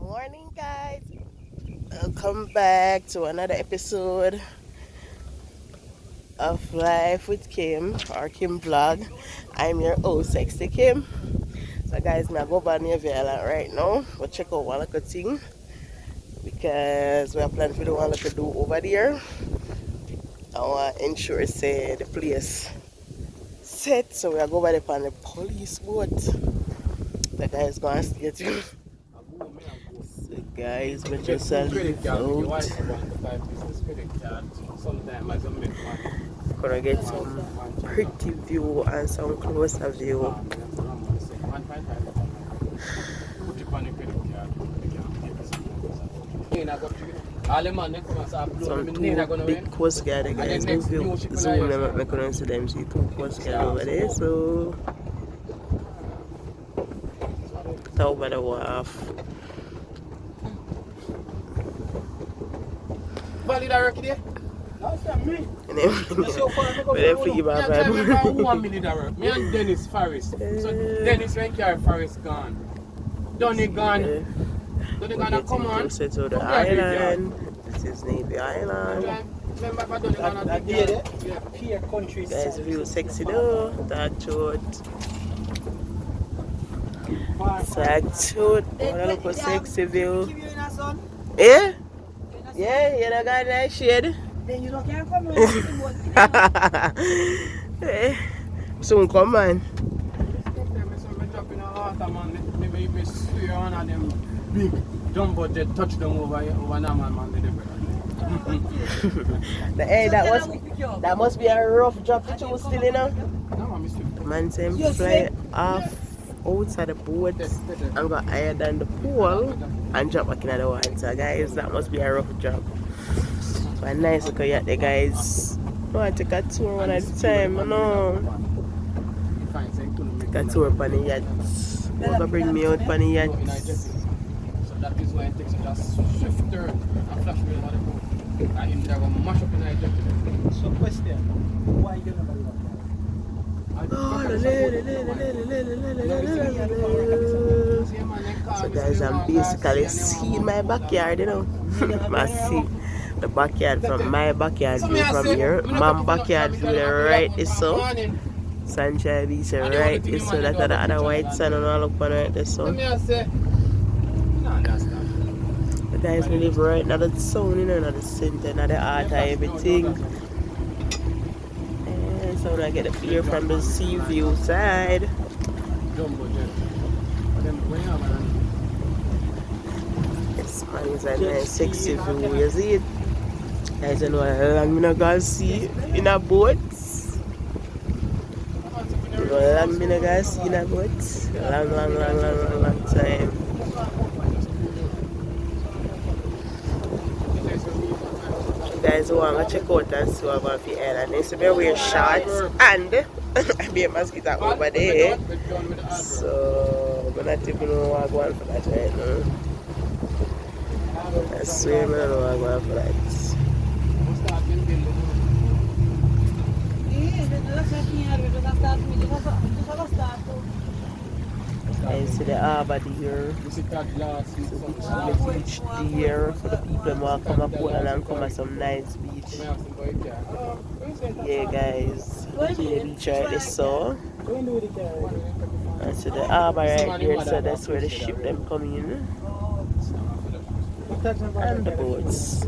Morning, guys. Welcome back to another episode of Life with Kim or Kim Vlog. I'm your host, Sexy Kim. So, guys, now go by near Villa right now. We'll check out one little thing because we are planning to do one little do over there. I want to ensure say the place set, so we are going by on the police boat. The guys going to stay tuned. So guys, we just leave out. Gonna get some pretty view and some closer view. Some two big coast guard guys. If you zoom them, I couldn't see them. See two coast guard over there. So over the wharf. Valid already there? That's not me. But if you give up, me and Dennis Forrest. So Dennis when carry Forrest gone. Donny gone. Donny gonna come on. Closer to the island. This is Navy Island. Remember Donny gonna be there? Here country. Guys, view sexy though. That short. What look sexy view. Yeah? Yeah, you don't got that shade. Then you don't care come on. Soon come man. Big jumbo jet touch them over Naman man. Hey, that must be a rough job to choose still, you know. Man say him fly off outside the boat and got higher than the pool and drop back in the water. So guys, that must be a rough job. But nice look at the guys. Oh, I take a tour one at a time, you know. Take a tour on the yacht. Gonna bring me out on the yacht. So that is why it takes a swift turn and flash wheel on the boat. And they're going to mash up in the jet. So question, why you never do that? So guys, I'm basically seeing my backyard, you know. I see the backyard from my backyard view from here. Mom's backyard view right is so. Sunshine Beach right is so. That's the other white sun and all up on right there so. The guys we live right now the sound, you know, not the center, not the art or everything. So when I get a clear from the sea view side. This man is a nice sexy view, you see it? Guys, you know how long I'm not gonna see in a boat. You know how long I'm not gonna see in a boat? Long time. Guys who want to check out and see what about the island. They say me wear shorts and I be a mosquito over there. So I'm not even know what I'm going for that right now. I swear I don't know what I'm going for that. I see the harbour there, the beach there for the people who want to come up and come at some nice beach. Yeah guys, the beach right there so. I see the harbour right there, so that's where the ship them come in. And the boats.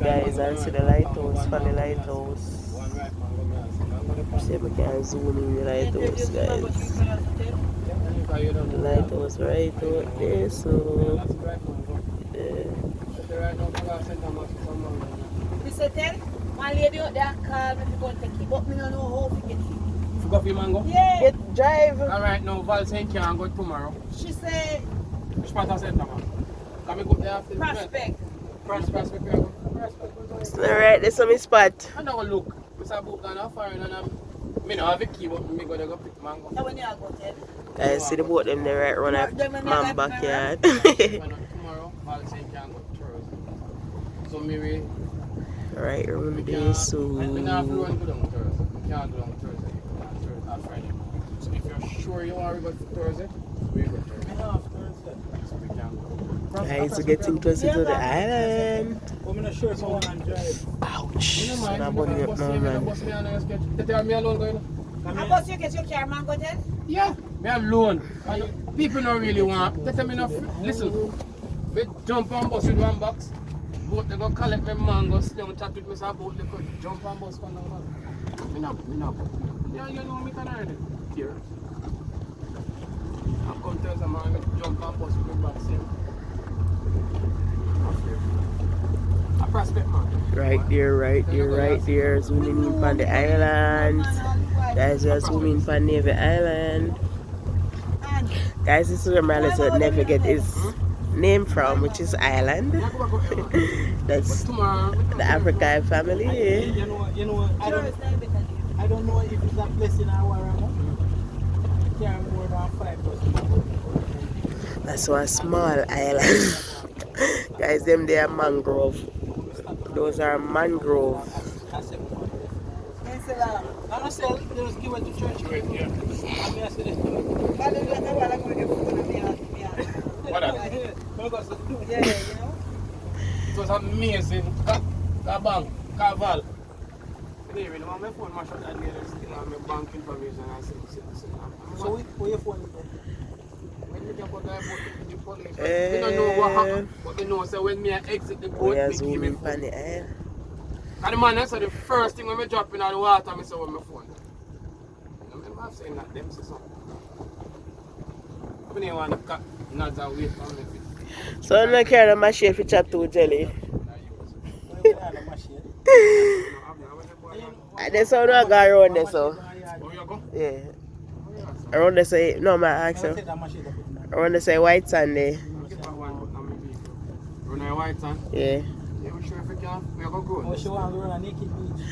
Guys, I see the lighthouse, funny lighthouse. See if I can zoom in the lighthouse, guys. The lighthouse right out there, so yeah. My lady out there called me to go and take it, but me don't know how to get it. You go for your mango? Yeah. Get drive. Alright, now Val saying can't go tomorrow. She said Which part of St. Thomas? Can we go there after the prospect. Prospect, we can go. Prospect. Alright, there's some spot. I know look. We saw book down foreign and I don't have a key, but me go there go pick mango. So when you go there? Guys, see the boat them there right around my backyard. Tomorrow, Val saying can't go Thursday. So maybe right around there, so we don't have to run go down Thursday. We can't go down Thursday. Thursday or Friday. So if you're sure you want to go Thursday? We go Thursday. So we can go. Guys, we're getting closer to the island. I'm not sure if I want to drive. Ouch. You know, So man, now you bunny up bus now, me, man. bus me and I sketch. They tell me alone going. I bus you get your car, man, go then. Yeah, me alone. And people don't really want. They tell me no. Listen, we jump on bus with one box. Boat they go collect my mango, sit down chat with me, so boat they go jump on bus for now. Me no. Yeah, you know me can already. Here. I come tell some man, me jump on bus with my box here. I prospect man. Right there. Zooming in from the island. Guys, we are zooming from Navy Island. Guys, this is where my little never get his name from, which is Island. That's the African family. You know, I don't know if it's a place in our I can't more than 5 plus. That's one small island. Guys, them they are mangrove. Those are mangrove. I said, just give it to church. Yeah. Yeah, you know. It was amazing. Kabang, Kaval. Anyway, my phone mashed up and still have my bank information. I said, So where your phone is when we jump on the police, we don't know what happened, but they know, so when me exit the boat, We are they give me zooming phone. from the island. And the man said the first thing when we drop in the water, I saw with my phone. I remember I'm saying that them say something. I didn't want to cut nuts and wait for me. So I'm not carrying my share for chat to jelly. There's some I got around there, so. Oh, you go? Yeah. Around there say, no, my accent. Around there say white Sunday. Run a white sand? Yeah. Yeah, we sure if we can. We are going to Oh, go. she want to run a naked beach.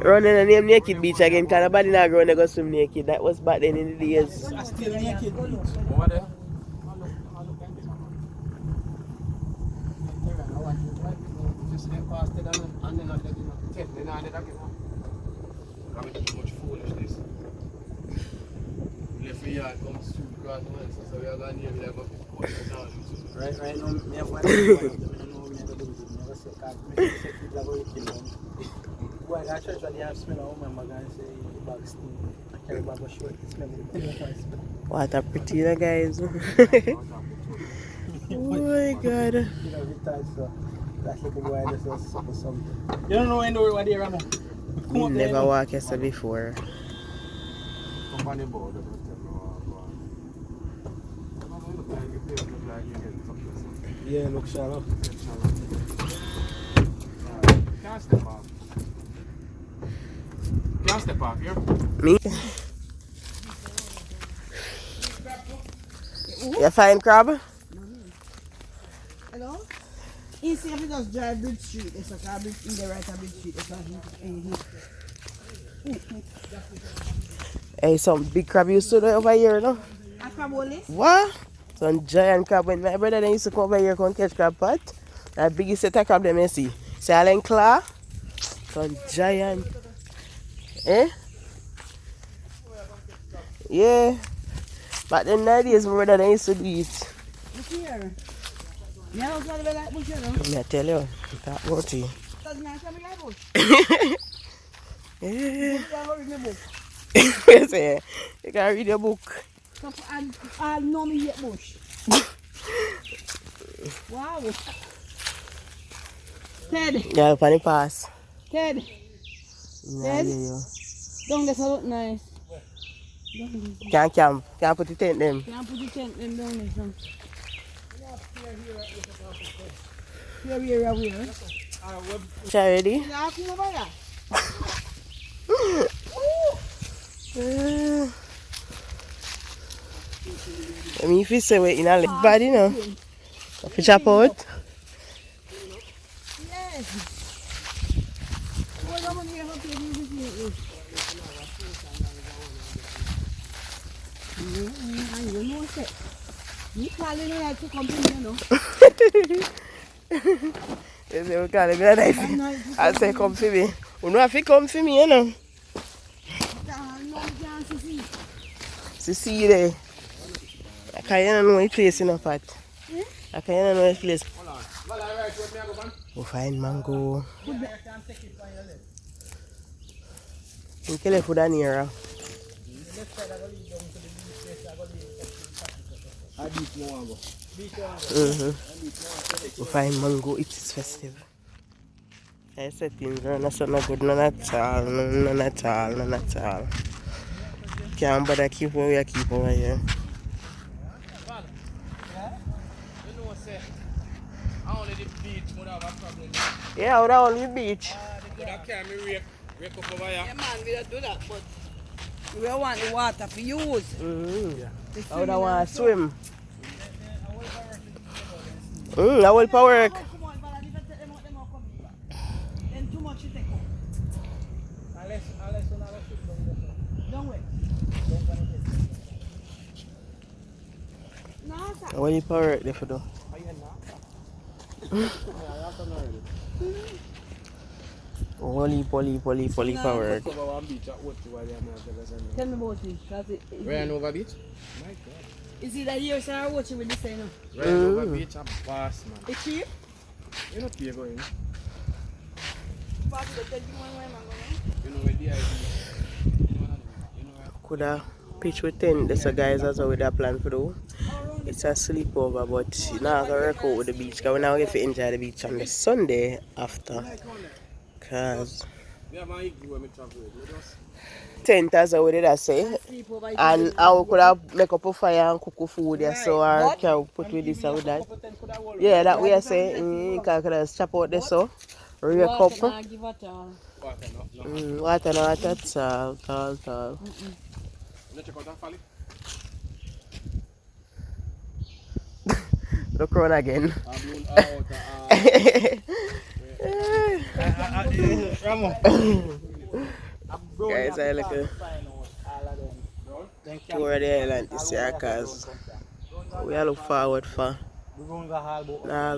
Running the name Naked Beach again, because nobody not going to go swim naked. That was back then in the days. Still naked beach. Over there? Just let past it and then let it take. Then I let it go. Because we too much foolishness. Left the yard comes through across the land, so we are going here, we are going to put it down. Right now, me have one. I don't know me to do it. Never say that. Me say people are going to kill them. Go at that church when they have smell of woman, and say the bag steam. I carry bag of short. Smell it. What a pretty one, guys. Oh my god. You know, retard, so that's like a boy that's something. You don't know when what they run. We never walked here before. Come on the board. Yeah, look shallow. Can't step off. Can't step off here. Me? You find crab? Hello? You see if you just drive Bridge Street, it's like a bridge in the right of Bridge Street, it's like Hey, some big crab used to do over here, no? a crab only? What? Some giant crab. When my brother then used to come over here and catch crab pot, the biggest set of crab them you see. See Allen Claw? Some giant. Eh? Yeah. But then nowadays my brother then used to do it. Look here. You know what I like bush, you know? Let me tell you, that about it. Doesn't matter if I like bush. Yeah. You have read my book. You say, you can read your book. So I know me hate bush. Wow. Ted, Yeah, funny pass. Ted, Yeah, yeah. don't get so look nice. Can't camp. Can't put it in them. Can't put the tent them down there. So. Here. Shall ready? You have to over there. I mean, if you say we're in a little body, you know. Fish up out. Yes. What am I here to do with you? You know what? You calling me to come to me, you know. You say, we can't be nice. I say, come for me. You know, if you come for me, you know. to see there. I can't know which place in a pot. I can't know which place. Hold on. Well, I right with me, I go man. We find mango. We kill it for the near. We find mango, it is festive. I said things are not so not good, none at all, none at all, none at all. Can't bother keep what we keep over here. You know, say, only the beach would have a problem. Yeah, I would have only beach. But I can't rake up over here. Yeah, man, we don't do that, but we don't want the water for use. I would have want to swim. I will power work. Come on, but I need to take them out, them out coming back. Then too much you take out. Unless you not a ship don't wait. No, sir. I will power work there for though. Holy power work. Over one beach at what you are there, Tell me about it. Ryan over beach? Is it that year, sir, watching with this, you know? Ryan over beach, a boss, man. It's cheap? You know, pay going. Pass the 21 way, man, You know where the idea is. You know where. Could have pitch with 10. That's a guys that's what we have plan for though. It's a sleepover, but you know I'm gonna work out with the beach because we now get to enjoy the beach on the Sunday after. Cause Yeah, man, you go when we travel. tent as I did I say. And I could have make up a fire and cook food there, so I can put with this and with that. Yeah, that way I say you can just chop out this so. Rake up. Water, Water no water, salt. You check out that valley? Look around again. Guys, I like a tour of the island this year because we all look forward for. Now I'm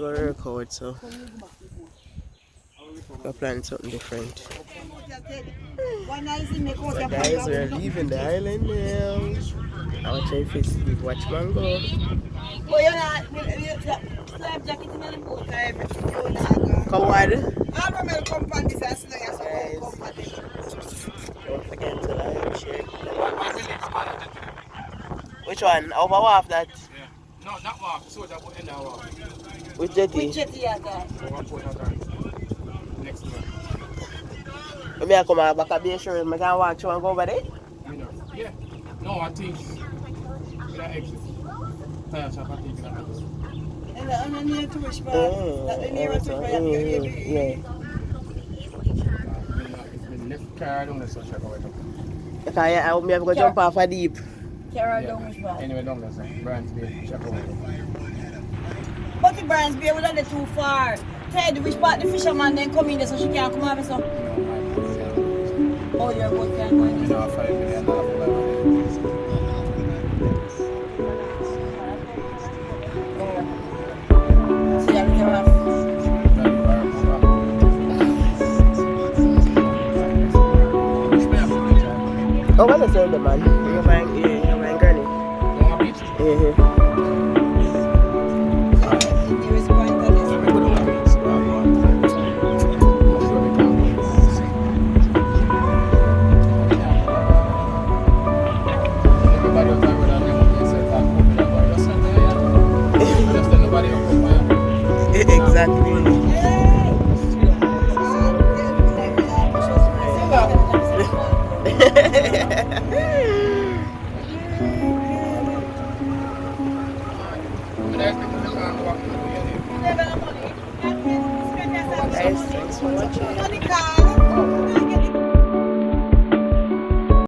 going to work out, so we're planning something different. So guys, we're leaving the island now. I'll try to watch mango. Oh, you're not. Slap jacket in the boat. Come on. I'll come on this as long as I come on this. Don't forget to like, share. Which one? Over half that? Yeah. No, not walk. So that will end our walk. Which jetty? Which jetty are that? Next one. When I come back at the insurance, I can walk through and go over there? Yeah. No, I think that exit. Tire shop, I think that exit. And the near tourist bar. The near tourist bar. Yeah. It's been left car down there, so check out it. Because I have to go jump off a deep. Carol down which bar? Anyway, down there, sir. Brian's Bay, check out it. But the Brian's Bay was not too far. Ted, which part the fisherman then come in there so she can't come over so? Oh, your boat can't go in there. $5 million. So you have to get off. Oh, what is the man? You're buying granny. Nearest point on this. Exactly. Guys, thanks for watching.